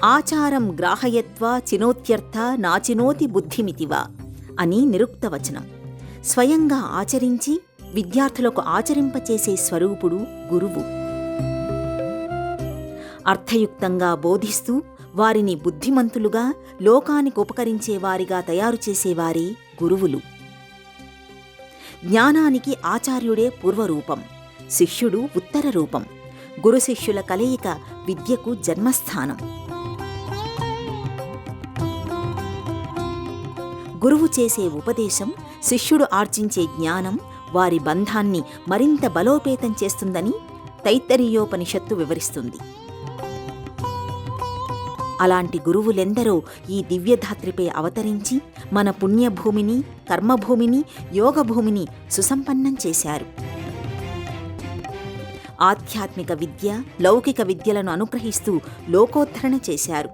ఆచారం గ్రాహయత్వా చినోత్యర్థ నాచినోతి బుద్ధిమితివా అని నిరుక్తవచనం. స్వయంగా ఆచరించి విద్యార్థులకు ఆచరింపచేసే స్వరూపుడు గురువు. అర్థయుక్తంగా బోధిస్తూ వారిని బుద్ధిమంతులుగా, లోకానికి ఉపకరించేవారిగా తయారు చేసేవారే గురువులు. జ్ఞానానికి ఆచార్యుడే పూర్వరూపం, శిష్యుడు ఉత్తర రూపం. గురు శిష్యుల కలయిక విద్యకు జన్మస్థానం. గురువు చేసే ఉపదేశం, శిష్యుడు ఆర్జించే జ్ఞానం వారి బంధాన్ని మరింత బలోపేతం చేస్తుందని తైత్తరీయోపనిషత్తు వివరిస్తుంది. అలాంటి గురువులెందరో ఈ దివ్యధాత్రిపై అవతరించి మన పుణ్యభూమిని, కర్మభూమిని, యోగభూమిని సుసంపన్నం చేశారు. ఆధ్యాత్మిక విద్య, లౌకిక విద్యలను అనుగ్రహిస్తూ లోకోద్ధరణ చేశారు.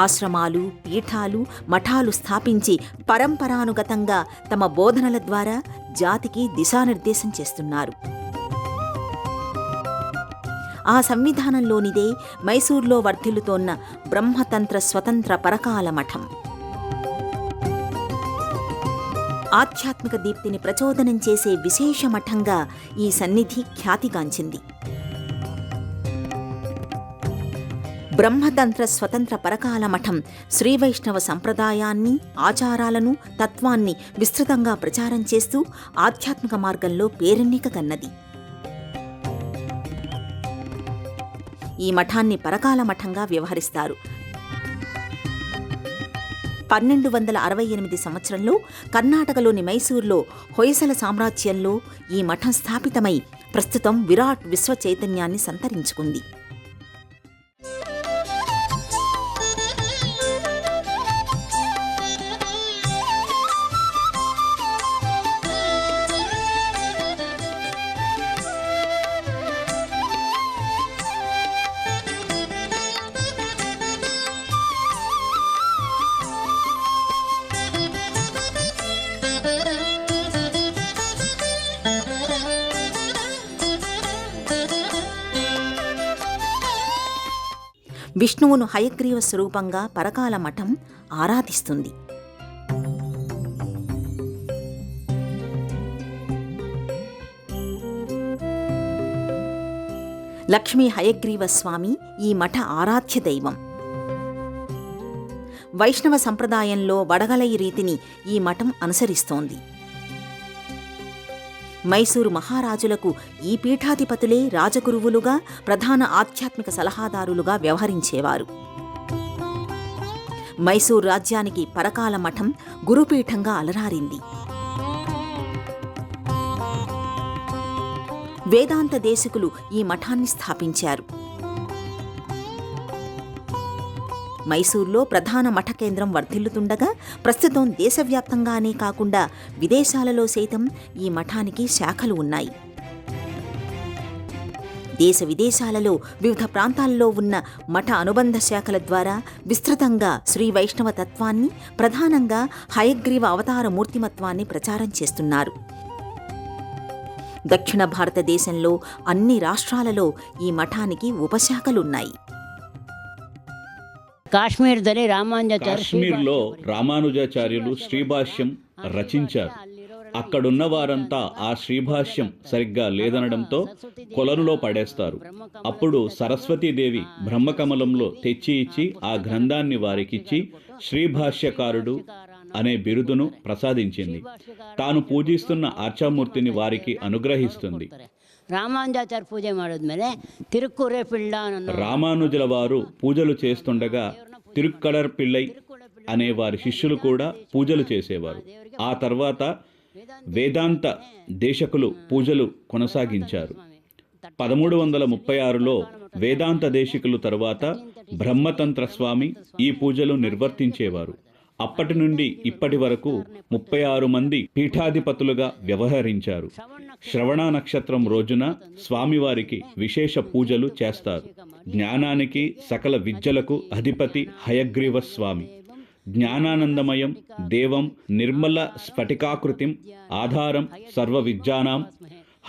ఆశ్రమాలు, పీఠాలు, మఠాలు స్థాపించి పరంపరానుగతంగా తమ బోధనల ద్వారా జాతికి దిశానిర్దేశం చేస్తున్నారు. ఆ సంవిధానంలోనిదే మైసూర్లో వర్ధిల్లుతోన్న బ్రహ్మతంత్ర స్వతంత్ర పరకాల మఠం. ఆధ్యాత్మిక దీప్తిని ప్రచోదనం చేసే విశేష మఠంగా ఈ సన్నిధి ఖ్యాతిగాంచింది. బ్రహ్మతంత్ర స్వతంత్ర పరకాల మఠం శ్రీవైష్ణవ సంప్రదాయాన్ని, ఆచారాలను, తత్వాన్ని విస్తృతంగా ప్రచారం చేస్తూ ఆధ్యాత్మిక మార్గంలో పేరెన్నిక కన్నది. ఈ మఠాన్ని పరకాల మఠంగా వ్యవహరిస్తారు. 1268 సంవత్సరంలో కర్ణాటకలోని మైసూర్లో హొయసల సామ్రాజ్యంలో ఈ మఠం స్థాపితమై ప్రస్తుతం విరాట్ విశ్వ చైతన్యాన్ని సంతరించుకుంది. విష్ణువును హయగ్రీవ స్వరూపంగా పరకాల మఠం ఆరాధిస్తుంది. లక్ష్మీ హయగ్రీవ స్వామి ఈ మఠ ఆరాధ్య దైవం. వైష్ణవ సంప్రదాయంలో వడగలై రీతిని ఈ మఠం అనుసరిస్తోంది. మైసూరు మహారాజులకు ఈ పీఠాధిపతులే రాజగురువులుగా, ప్రధాన ఆధ్యాత్మిక సలహాదారులుగా వ్యవహరించేవారు. మైసూరు రాజ్యానికి పరకాల మఠం గురుపీఠంగా అలరారింది. వేదాంత దేశికులు ఈ మఠాన్ని స్థాపించారు. మైసూర్లో ప్రధాన మఠ కేంద్రం వర్ధిల్లుతుండగా ప్రస్తుతం దేశవ్యాప్తంగానే కాకుండా విదేశాలలో సైతం ఈ మఠానికి శాఖలు ఉన్నాయి. దేశ విదేశాలలో వివిధ ప్రాంతాల్లో ఉన్న మఠ అనుబంధ శాఖల ద్వారా విస్తృతంగా శ్రీ వైష్ణవ తత్వాన్ని, ప్రధానంగా హయగ్రీవ అవతార మూర్తిమత్వాన్ని ప్రచారం చేస్తున్నారు. దక్షిణ భారతదేశంలో అన్ని రాష్ట్రాలలో ఈ మఠానికి ఉపశాఖలున్నాయి. కాశ్మీర్లో రామానుజాచార్యులు శ్రీభాష్యం రచించారు. అక్కడున్న వారంతా ఆ శ్రీభాష్యం సరిగ్గా లేదనడంతో కొలనులో పడేస్తారు. అప్పుడు సరస్వతీదేవి బ్రహ్మకమలంలో తెచ్చి ఇచ్చి ఆ గ్రంథాన్ని వారికిచ్చి శ్రీభాష్యకారుడు అనే బిరుదును ప్రసాదించింది. తాను పూజిస్తున్న ఆర్చామూర్తిని వారికి అనుగ్రహిస్తుంది. రామానుజాచార్య పూజ ಮಾಡಿದ್ಮೇಲೆ తిరుక్కురే పిళ్ళ రామానుజుల వారు పూజలు చేస్తుండగా తిరుక్కడర్ పిళ్ళై అనే వారి శిష్యులు కూడా పూజలు చేసేవారు. ఆ తర్వాత వేదాంత దేశకులు పూజలు కొనసాగించారు. 1336లో వేదాంత దేశికులు తరువాత బ్రహ్మతంత్ర స్వామి ఈ పూజలు నిర్వర్తించేవారు. అప్పటి నుండి ఇప్పటి వరకు 36 మంది పీఠాధిపతులుగా వ్యవహరించారు. శ్రవణ నక్షత్రం రోజున స్వామివారికి విశేష పూజలు చేస్తారు. జ్ఞానానికి, సకల విద్యలకు అధిపతి హయగ్రీవ స్వామి. జ్ఞానానందమయం దేవం నిర్మల స్ఫటికాకృతిం ఆధారం సర్వ విద్యానాం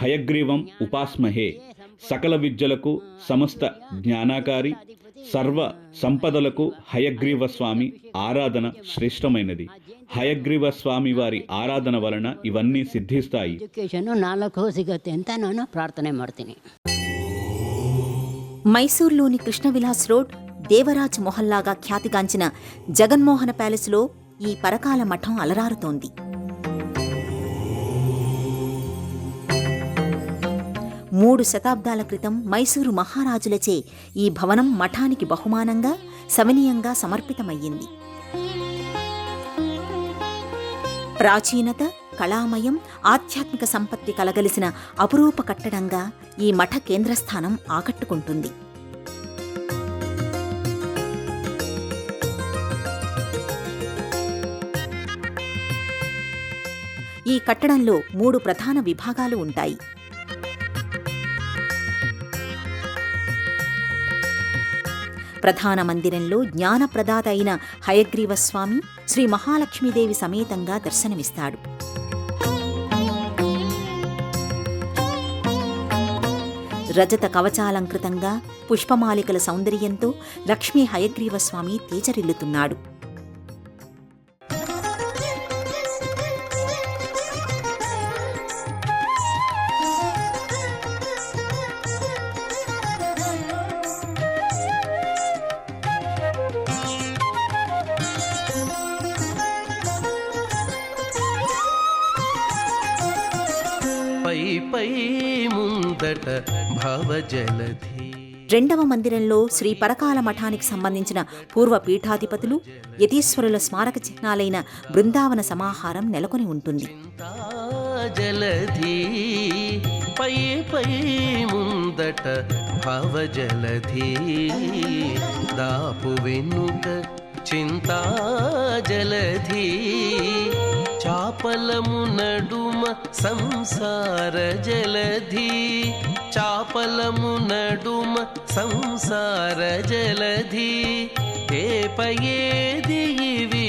హయగ్రీవం ఉపాస్మహే. సకల విద్యలకు సమస్త జ్ఞానాకారి, సర్వ సంపదలకు హయగ్రీవ స్వామి ఆరాధన శ్రేష్టమైనది. హయగ్రీవ స్వామి వారి ఆరాధన వలన ఇవన్నీ సిద్ధిస్తాయి. ಎಜುಕೇಷನು 4 ಸಿಗುತ್ತೆ ಅಂತ ನಾನು ಪ್ರಾರ್ಥನೆ ಮಾಡ್ತೀನಿ. మైసూర్లోని కృష్ణ విలాస్ రోడ్, దేవరాజ్ మొహల్లాగా ఖ్యాతిగాంచిన జగన్మోహన ప్యాలెస్లో ఈ పరకాల మఠం అలరారుతోంది. 3 శతాబ్దాల క్రితం మైసూరు మహారాజులచే ఈ భవనం మఠానికి బహుమానంగా సవినీయంగా సమర్పితమయ్యింది. ప్రాచీనత, కళామయం, ఆధ్యాత్మిక సంపత్తి కలగలిసిన అపురూప కట్టడంగా ఈ మఠ కేంద్రస్థానం ఆకట్టుకుంటుంది. ఈ కట్టడంలో 3 ప్రధాన విభాగాలు ఉంటాయి. ప్రధాన మందిరంలో జ్ఞానప్రదాత అయిన హయగ్రీవ స్వామి శ్రీ మహాలక్ష్మీదేవి సమేతంగా దర్శనమిస్తాడు. రజత కవచాలంకృతంగా పుష్పమాలికల సౌందర్యంతో లక్ష్మీ హయగ్రీవ స్వామి తేజరిల్లుతున్నాడు. రెండవ మందిరంలో శ్రీ పరకాల మఠానికి సంబంధించిన పూర్వ పీఠాధిపతులు, యతీశ్వరుల స్మారక చిహ్నాలైన బృందావన సమాహారం నెలకొని ఉంటుంది. చింతా జలధి చాపలము నడుమ సంసార జలధి, చాపలము నడుమ సంసార జలధి, ఏపయేది ఇవి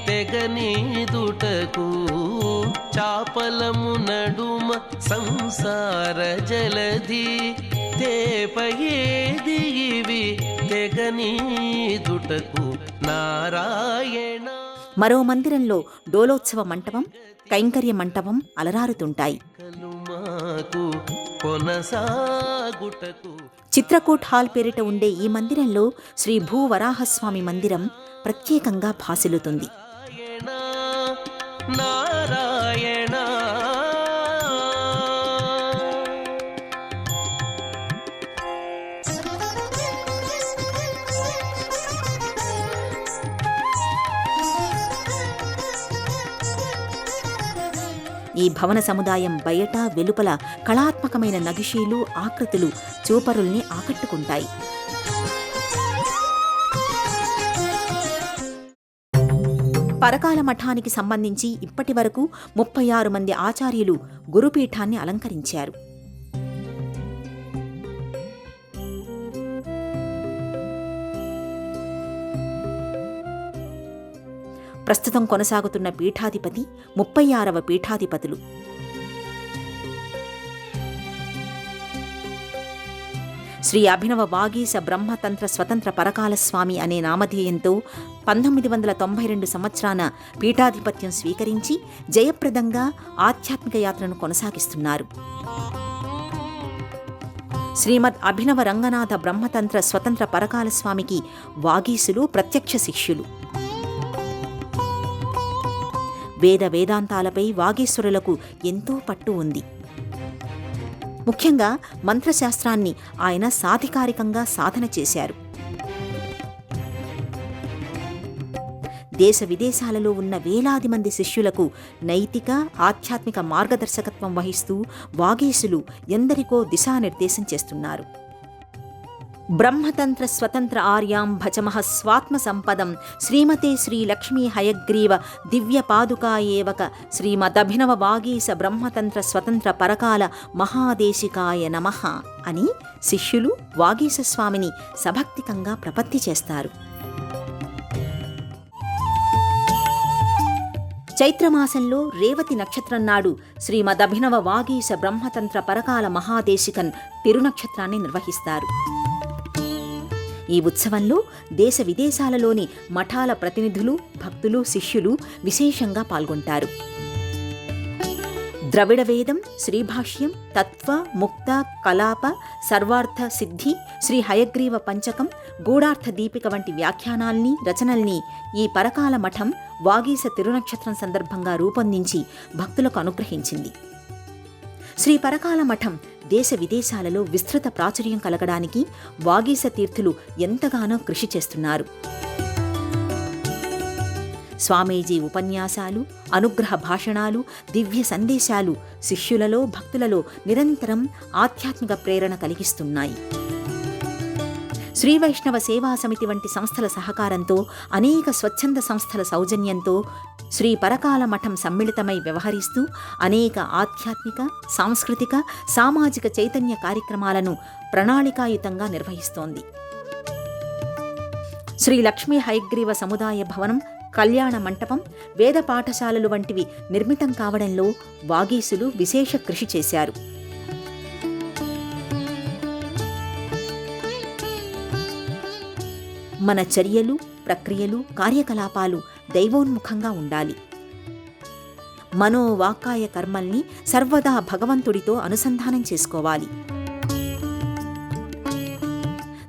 తెగనీదుటకు, చాపలము నడుమ సంసార జలధి, తేపయేది ఇవి తెగనీదుటకు నారాయణ. మరో మందిరంలో డోలోత్సవ మంటపం, కైంకర్య మంటపం అలరారుతుంటాయి. చిత్రకూట్ హాల్ పేరిట ఉండే ఈ మందిరంలో శ్రీ భూవరాహస్వామి మందిరం ప్రత్యేకంగా భాసిల్లుతుంది. నారాయణ ఈ భవన సముదాయం బయట వెలుపల కళాత్మకమైన నగిషీలు, ఆకృతులు చూపరుల్ని ఆకట్టుకుంటాయి. పరకాల మఠానికి సంబంధించి ఇప్పటి వరకు 36 మంది ఆచార్యులు గురుపీఠాన్ని అలంకరించారు. ప్రస్తుతం కొనసాగుతున్న పీఠాధిపతి 36వ పీఠాధిపతులు. శ్రీ అభినవ వాగీశ బ్రహ్మతంత్ర స్వతంత్ర పరకాల స్వామి అనే నామధేయంతో 1992 సంవత్సరాన పీఠాధిపత్యం స్వీకరించి జయప్రదంగా ఆధ్యాత్మిక యాత్రను కొనసాగిస్తున్నారు. శ్రీమద్ అభినవ రంగనాథ బ్రహ్మతంత్ర స్వతంత్ర పరకాల స్వామికి వాగీసులు ప్రత్యక్ష శిష్యులు. వేదాంతాలపై వాగీశ్వరులకు ఎంతో పట్టు ఉంది. ముఖ్యంగా మంత్రశాస్త్రాన్ని ఆయన సాధికారికంగా సాధన చేశారు. దేశ విదేశాలలో ఉన్న వేలాది మంది శిష్యులకు నైతిక, ఆధ్యాత్మిక మార్గదర్శకత్వం వహిస్తూ వాగీశులు ఎందరికో దిశానిర్దేశం చేస్తున్నారు. బ్రహ్మతంత్ర స్వతంత్ర ఆర్యాం భజమః స్వాత్మ సంపదం శ్రీమతే శ్రీ లక్ష్మీ హయగ్రీవ దివ్య పాదుకాయేవక శ్రీమదభినవ వాగీశ బ్రహ్మతంత్ర స్వతంత్ర పరకాల మహాదేశికాయ నమః అని శిష్యులు వాగీశ స్వామిని సభక్తికంగా ప్రపత్తి చేస్తారు. చైత్రమాసంలో రేవతి నక్షత్రం నాడు శ్రీమదభినవ వాగీశ బ్రహ్మతంత్ర పరకాల మహాదేశికన్ తిరునక్షత్రాన్ని నిర్వహిస్తారు. ఈ ఉత్సవంలో దేశ విదేశాలలోని మఠాల ప్రతినిధులు, భక్తులు, శిష్యులు విశేషంగా పాల్గొంటారు. ద్రవిడ వేదం, శ్రీభాష్యం, తత్వ, ముక్త, కలాప, సర్వార్థ సిద్ధి, శ్రీ హయగ్రీవ పంచకం, గూఢార్థ దీపిక వంటి వ్యాఖ్యానాల్ని, రచనల్ని ఈ పరకాల మఠం వాగీశ తిరునక్షత్రం సందర్భంగా రూపొందించి భక్తులకు అనుగ్రహించింది. శ్రీ పరకాల మఠం దేశ విదేశాలలో విస్తృత ప్రాచుర్యం కలగడానికి వాగీశ తీర్థులు ఎంతగానో కృషి చేస్తున్నారు. స్వామీజీ ఉపన్యాసాలు, అనుగ్రహ భాషణాలు, దివ్య సందేశాలు శిష్యులలో, భక్తులలో నిరంతరం ఆధ్యాత్మిక ప్రేరణ కలిగిస్తున్నాయి. శ్రీ వైష్ణవ సేవా సమితి వంటి సంస్థల సహకారంతో, అనేక స్వచ్ఛంద సంస్థల సౌజన్యంతో శ్రీ పరకాల మఠం సమ్మిళితమై వ్యవహరిస్తూ అనేక ఆధ్యాత్మిక, సాంస్కృతిక, సామాజిక చైతన్య కార్యక్రమాలను ప్రణాళికాయుతంగా నిర్వహిస్తోంది. శ్రీ లక్ష్మీ హయగ్రీవ సముదాయ భవనం, కళ్యాణ మంటపం, వేద పాఠశాలలు వంటివి నిర్మితం కావడంలో వాగీసులు విశేష కృషి చేశారు. మన చర్యలు, ప్రక్రియలు, కార్యకలాపాలు దైవోన్ముఖంగా ఉండాలి. మనోవాకాయ కర్మల్ని సర్వదా భగవంతుడితో అనుసంధానం చేసుకోవాలి.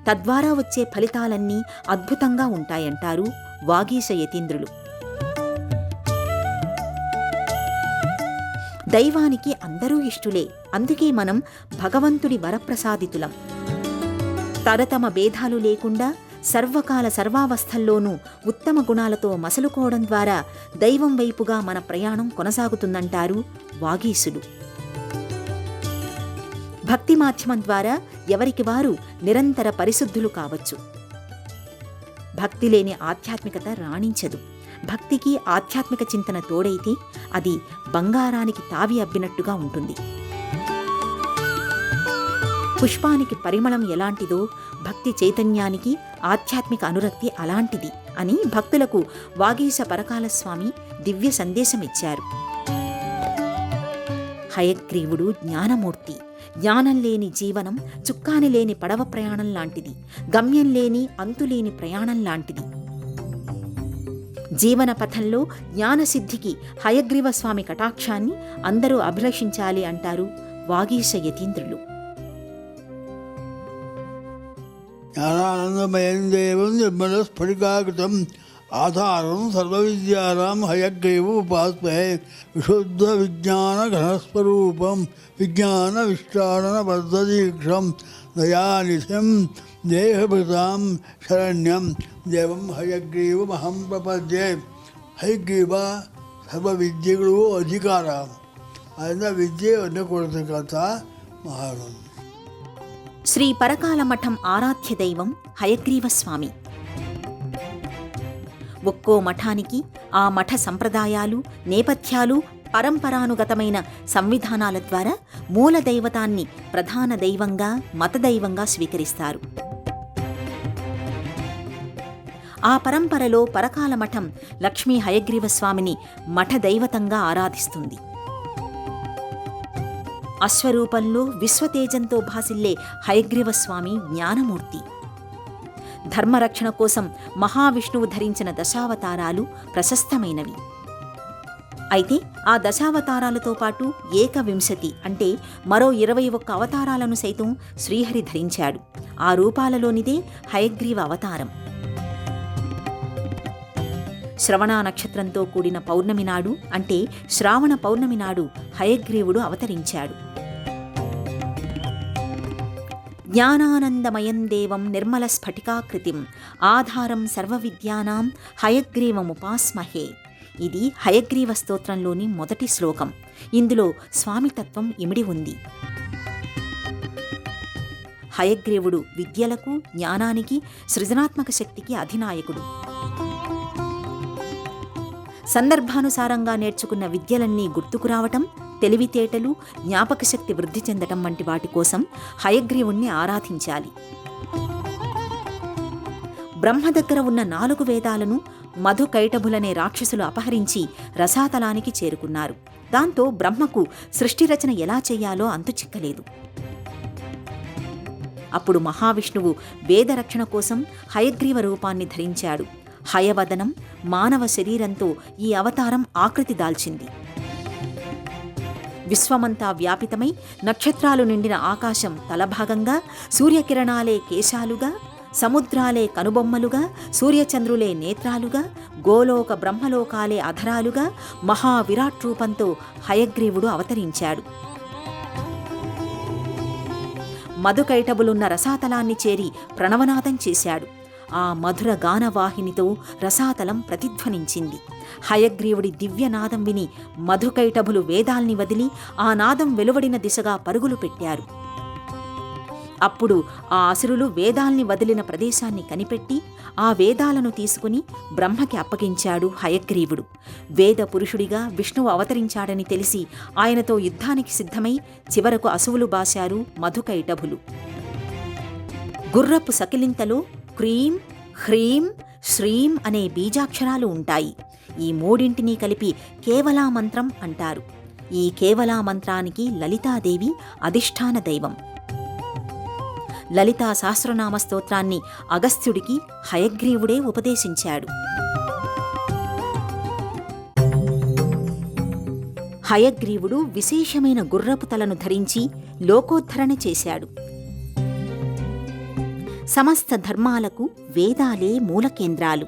తద్వారా వచ్చే ఫలితాలన్నీ అద్భుతంగా ఉంటాయంటారు వాగీశ యతీంద్రులు. దైవానికి అందరూ ఇష్టులే, అందుకే మనం భగవంతుడి వరప్రసాదితులం. తరతమ భేదాలు లేకుండా సర్వకాల సర్వావస్థల్లోనూ ఉత్తమ గుణాలతో మసలుకోవడం ద్వారా దైవం వైపుగా మన ప్రయాణం కొనసాగుతుందంటారు వాగీసులు. భక్తి మాధ్యమం ద్వారా ఎవరికి వారు నిరంతర పరిశుద్ధులు కావచ్చు. భక్తి లేని ఆధ్యాత్మికత రాణించదు. భక్తికి ఆధ్యాత్మిక చింతన తోడైతే అది బంగారానికి తావి అబ్బినట్టుగా ఉంటుంది. పుష్పానికి పరిమళం ఎలాంటిదో భక్తి చైతన్యానికి ఆధ్యాత్మిక అనురక్తి అలాంటిది అని భక్తులకు వాగీశ పరకాల స్వామి దివ్య సందేశమిచ్చారు. హయగ్రీవుడు జ్ఞానమూర్తి. జ్ఞానం లేని జీవనం చుక్కాని లేని పడవ ప్రయాణం లాంటిది, గమ్యం లేని అంతులేని ప్రయాణం లాంటిది. జీవన పథంలో జ్ఞానసిద్ధికి హయగ్రీవ స్వామి కటాక్షాన్ని అందరూ అభిలషించాలి అంటారు వాగీశ యతీంద్రులు. జ్ఞానానందమయం దేవం నిర్మలస్ఫటికాకృతం ఆధారం సర్వవిద్యానాం హయగ్రీవం ఉపాస్మహే విశుద్ధ విజ్ఞాన ఘనస్వరూపం విజ్ఞాన విష్టానన బద్ధదీక్షం దయానిధిం దేహభృతాం శరణ్యం దేవం హయగ్రీవమహం ప్రపద్యే. హయగ్రీవ సర్వ విద్యಗಳು అధికార, ಅದನ್ನ ವಿದ್ಯೆ ಕೊಡ್ತಕ್ಕಂಥ ಮಹಾರಾಜ. శ్రీ పరకాల మఠం ఆరాధ్య దైవం హయగ్రీవ స్వామి. ఒక్కో మఠానికి ఆ మఠ సంప్రదాయాలు, నేపథ్యాలు, పరంపరానుగతమైన సంవిధానాల ద్వారా మూల దైవతాన్ని ప్రధాన దైవంగా, మతదైవంగా స్వీకరిస్తారు. ఆ పరంపరలో పరకాల మఠం లక్ష్మీ హయగ్రీవ స్వామిని మఠ దైవతంగా ఆరాధిస్తుంది. అశ్వరూపంలో విశ్వతేజంతో భాసిల్లే హయగ్రీవ స్వామి జ్ఞానమూర్తి. ధర్మరక్షణ కోసం మహావిష్ణువు ధరించిన దశావతారాలు ప్రశస్తమైనవి. అయితే ఆ దశావతారాలతో పాటు ఏకవింశతి అంటే మరో 21 అవతారాలను సైతం శ్రీహరి ధరించాడు. ఆ రూపాలలోనిదే హయగ్రీవ అవతారం. శ్రవణ నక్షత్రంతో కూడిన పౌర్ణమి నాడు అంటే శ్రావణ పౌర్ణమి నాడు హయగ్రీవుడు అవతరించాడు. జ్ఞానానందమయం దేవం నిర్మల స్ఫటికాకృతిం ఆధారం సర్వవిద్యానాం హయగ్రీవముపాస్మహే. ఇది హయగ్రీవ స్తోత్రంలోని మొదటి శ్లోకం. ఇందులో స్వామితత్వం ఇమిడి ఉంది. హయగ్రీవుడు విద్యలకు, జ్ఞానానికి, సృజనాత్మక శక్తికి అధినాయకుడు. సందర్భానుసారంగా నేర్చుకున్న విద్యలన్నీ గుర్తుకురావటం, తెలివితేటలు, జ్ఞాపకశక్తి వృద్ధి చెందటం వంటి వాటి కోసం హయగ్రీవుణ్ణి ఆరాధించాలి. బ్రహ్మ దగ్గర ఉన్న 4 వేదాలను మధుకైటభులనే రాక్షసులు అపహరించి రసాతలానికి చేరుకున్నారు. దాంతో బ్రహ్మకు సృష్టి రచన ఎలా చేయాలో అంతుచిక్కలేదు. అప్పుడు మహావిష్ణువు వేదరక్షణ కోసం హయగ్రీవ రూపాన్ని ధరించాడు. హయవదనం మానవ శరీరంతో ఈ అవతారం ఆకృతి దాల్చింది. విశ్వమంతా వ్యాపితమై నక్షత్రాలు నిండిన ఆకాశం తలభాగంగా, సూర్యకిరణాలే కేశాలుగా, సముద్రాలే కనుబొమ్మలుగా, సూర్యచంద్రులే నేత్రాలుగా, గోలోక బ్రహ్మలోకాలే అధరాలుగా మహావిరాట్ రూపంతో హయగ్రీవుడు అవతరించాడు. మధుకైటబులున్న రసాతలాన్ని చేరి ప్రణవనాదం చేశాడు. ఆ మధుర గానవాహినితో రసాతలం ప్రతిధ్వనించింది. హయగ్రీవుడి దివ్యనాదం విని మధుకైటబులు వేదాల్ని వదిలి ఆ నాదం వెలువడిన దిశగా పరుగులు పెట్టారు. అప్పుడు ఆ అసురులు వేదాల్ని వదిలిన ప్రదేశాన్ని కనిపెట్టి ఆ వేదాలను తీసుకుని బ్రహ్మకి అప్పగించాడు హయగ్రీవుడు. వేద పురుషుడిగా విష్ణువు అవతరించాడని తెలిసి ఆయనతో యుద్ధానికి సిద్ధమై చివరకు అసువులు బాశారు మధుకైటభులు. గుర్రపు సకిలింతలో క్రీం, హ్రీం, శ్రీం అనే బీజాక్షరాలు ఉంటాయి. ఈ మూడింటినీ కలిపి కేవలా మంత్రం అంటారు. ఈ కేవలా మంత్రానికి లలితాదేవి అధిష్టాన దైవం. లలితా సహస్రనామ స్తోత్రాన్ని అగస్త్యుడికి హయగ్రీవుడే ఉపదేశించాడు. హయగ్రీవుడు విశేషమైన గుర్రపు తలను ధరించి లోకోద్ధరణ చేశాడు. సమస్త ధర్మాలకు వేదాలే మూల కేంద్రాలు,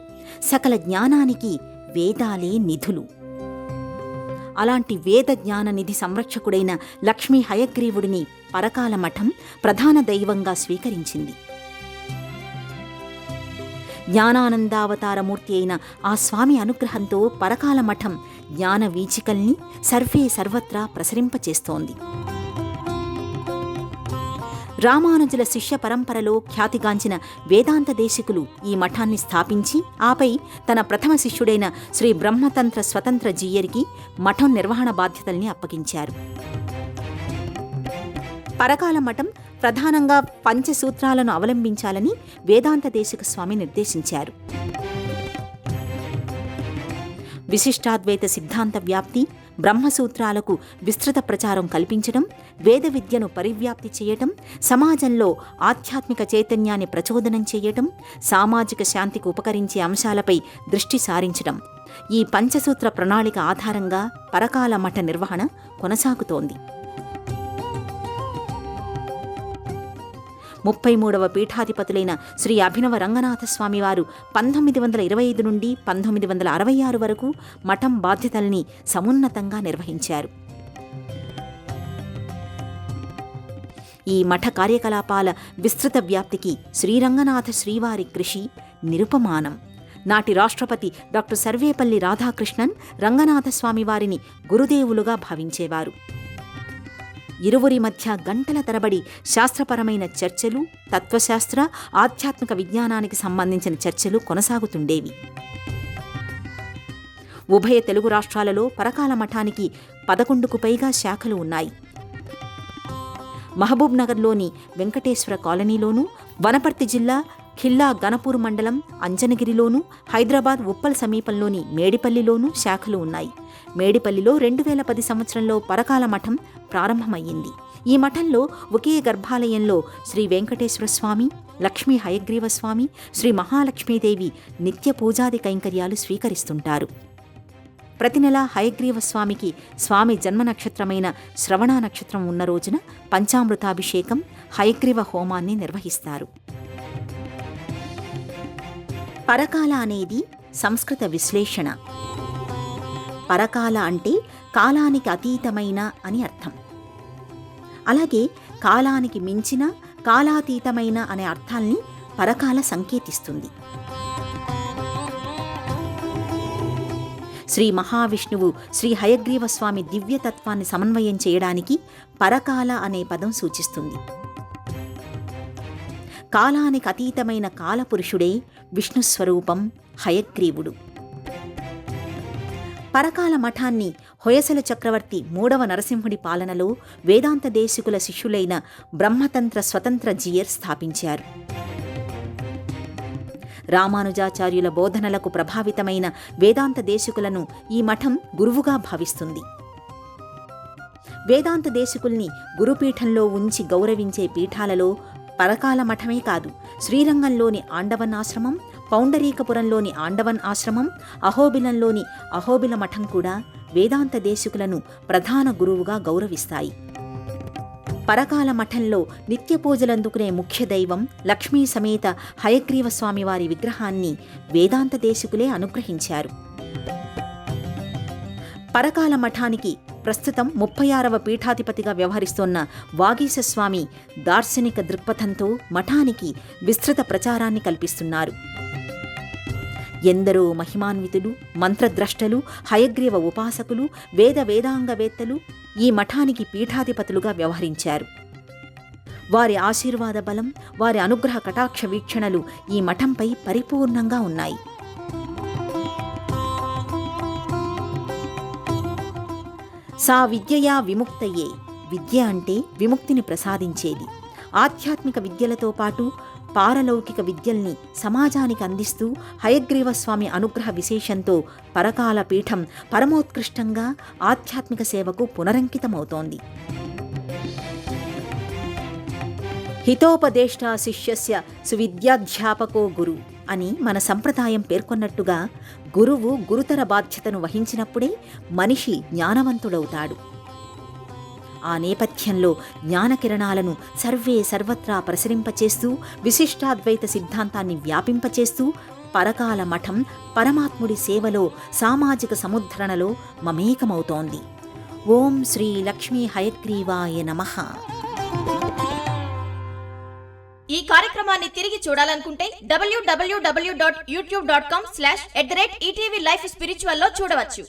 సకల జ్ఞానానికి వేదాలే నిధులు. అలాంటి వేద జ్ఞాన నిధి సంరక్షకుడైన లక్ష్మీ హయగ్రీవుడిని పరకాల మఠం ప్రధాన దైవంగా స్వీకరించింది. జ్ఞానానందావతారమూర్తి అయిన ఆ స్వామి అనుగ్రహంతో పరకాల మఠం జ్ఞాన వీచికల్ని సర్వే సర్వత్రా ప్రసరింపచేస్తోంది. రామానుజుల శిష్య పరంపరలో ఖ్యాతిగాంచిన వేదాంత దేశికులు ఈ మఠాన్ని స్థాపించి ఆపై తన ప్రథమ శిష్యుడైన శ్రీ బ్రహ్మతంత్ర స్వతంత్ర జీయరికి మఠం నిర్వహణ బాధ్యతల్ని అప్పగించారు. పరకాల మఠం ప్రధానంగా పంచసూత్రాలను అవలంబించాలని వేదాంత దేశిక స్వామి నిర్దేశించారు. విశిష్టాద్వైత సిద్ధాంత వ్యాప్తి, బ్రహ్మసూత్రాలకు విస్తృత ప్రచారం కల్పించడం, వేద విద్యను పరివ్యాప్తి చేయటం, సమాజంలో ఆధ్యాత్మిక చైతన్యాన్ని ప్రచోదనం చేయటం, సామాజిక శాంతికి ఉపకరించే అంశాలపై దృష్టి సారించడం, ఈ పంచసూత్ర ప్రణాళిక ఆధారంగా పరకాల మఠ నిర్వహణ కొనసాగుతోంది. 33వ పీఠాధిపతులైన శ్రీ అభినవ రంగనాథ స్వామివారు 1925 నుండి 1966 వరకు మఠం బాధ్యతల్ని సమున్నతంగా నిర్వహించారు. ఈ మఠ కార్యకలాపాల విస్తృత వ్యాప్తికి శ్రీరంగనాథ శ్రీవారి కృషి నిరుపమానం. నాటి రాష్ట్రపతి డాక్టర్ సర్వేపల్లి రాధాకృష్ణన్ రంగనాథ స్వామివారిని గురుదేవులుగా భావించేవారు. ఇరువురి మధ్య గంటల తరబడి శాస్త్రపరమైన చర్చలు, తత్వశాస్త్ర, ఆధ్యాత్మిక విజ్ఞానానికి సంబంధించిన చర్చలు కొనసాగుతుండేవి. ఉభయ తెలుగు రాష్ట్రాలలో పరకాల మఠానికి 11కు పైగా శాఖలు ఉన్నాయి. మహబూబ్ నగర్లోని వెంకటేశ్వర కాలనీలోనూ, వనపర్తి జిల్లా ఖిల్లా గణపూర్ మండలం అంజనగిరిలోనూ, హైదరాబాద్ ఉప్పల్ సమీపంలోని మేడిపల్లిలోనూ శాఖలు ఉన్నాయి. మేడిపల్లిలో 2010 సంవత్సరంలో పరకాల మఠం ప్రారంభమయ్యింది. ఈ మఠంలో ఒకే గర్భాలయంలో శ్రీ వెంకటేశ్వర స్వామి, లక్ష్మీ హయగ్రీవ స్వామి, శ్రీ మహాలక్ష్మీదేవి నిత్య పూజాది కైంకర్యాలు స్వీకరిస్తుంటారు. ప్రతి నెల హయగ్రీవ స్వామికి స్వామి జన్మ నక్షత్రమైన శ్రవణ నక్షత్రం ఉన్న రోజున పంచామృతాభిషేకం, హయగ్రీవ హోమాన్ని నిర్వహిస్తారు. పరకాల అనేది సంస్కృత విశ్లేషణ. పరకాల అంటే కాలానికి అతీతమైన అని అర్థం. అలాగే కాలానికి మించిన, కాలాతీతమైన అనే అర్థాల్ని పరకాల సంకేతిస్తుంది. శ్రీ మహావిష్ణువు శ్రీ హయగ్రీవ స్వామి దివ్యతత్వాన్ని సమన్వయం చేయడానికి పరకాల అనే పదం సూచిస్తుంది. కాలానికి అతీతమైన కాలపురుషుడే విష్ణుస్వరూపం హయగ్రీవుడు. పరకాల మఠాన్ని హొయసల చక్రవర్తి 3వ నరసింహుడి పాలనలో వేదాంత దేశికుల శిష్యులైన బ్రహ్మతంత్ర స్వతంత్ర జీయర్ స్థాపించారు. రామానుజాచార్యుల బోధనలకు ప్రభావితమైన వేదాంత దేశికులను ఈ మఠం గురువుగా భావిస్తుంది. వేదాంత దేశికుల్ని గురుపీఠంలో ఉంచి గౌరవించే పీఠాలలో పరకాల మఠమే కాదు, శ్రీరంగంలోని ఆండవన్ ఆశ్రమం, పౌండరీకపురంలోని ఆండవన్ ఆశ్రమం, అహోబిలంలోని అహోబిల మఠం కూడా వేదాంత దేశికులను ప్రధాన గురువుగా గౌరవిస్తాయి. పరకాల మఠంలో నిత్య పూజలందుకునే ముఖ్య దైవం లక్ష్మీ సమేత హయగ్రీవ స్వామివారి విగ్రహాన్ని వేదాంత దేశికులే అనుగ్రహించారు. పరకాల మఠానికి ప్రస్తుతం 36వ పీఠాధిపతిగా వ్యవహరిస్తోన్న వాగీశస్వామి దార్శనిక దృక్పథంతో మఠానికి విస్తృత ప్రచారాన్ని కల్పిస్తున్నారు. ఎందరో మహిమాన్వితులు, మంత్రద్రష్టలు, హయగ్రీవ ఉపాసకులు, వేదాంగవేత్తలు ఈ మఠానికి పీఠాధిపతులుగా వ్యవహరించారు. వారి ఆశీర్వాద బలం, వారి అనుగ్రహ కటాక్ష వీక్షణలు ఈ మఠంపై పరిపూర్ణంగా ఉన్నాయి. సా విద్యయా విముక్తయే, విద్య అంటే విముక్తిని ప్రసాదించేది. ఆధ్యాత్మిక విద్యలతో పాటు పారలౌకిక విద్యల్ని సమాజానికి అందిస్తూ హయగ్రీవస్వామి అనుగ్రహ విశేషంతో పరకాల పీఠం పరమోత్కృష్టంగా ఆధ్యాత్మిక సేవకు పునరంకితమవుతోంది. హితోపదేష్టా శిష్యస్య సువిద్యాధ్యాపకో గురు అని మన సంప్రదాయం పేర్కొన్నట్టుగా గురువు గురుతర బాధ్యతను వహించినప్పుడే మనిషి జ్ఞానవంతుడవుతాడు. ఆ నేపథ్యంలో జ్ఞానకిరణాలను సర్వత్రా ప్రసరింపచేస్తూ విశిష్టాద్వైత సిద్ధాంతాన్ని వ్యాపింపచేస్తూ పరకాల మఠం పరమాత్ముడి సేవలో, సామాజిక సముద్ధరణలో మమేకమవుతోంది. ఓం శ్రీ లక్ష్మీ హయగ్రీవాయ నమః. ఈ కార్యక్రమాన్ని తిరిగి చూడాలనుకుంటే www.youtube.com/@ETV Life Spiritual లో చూడవచ్చు.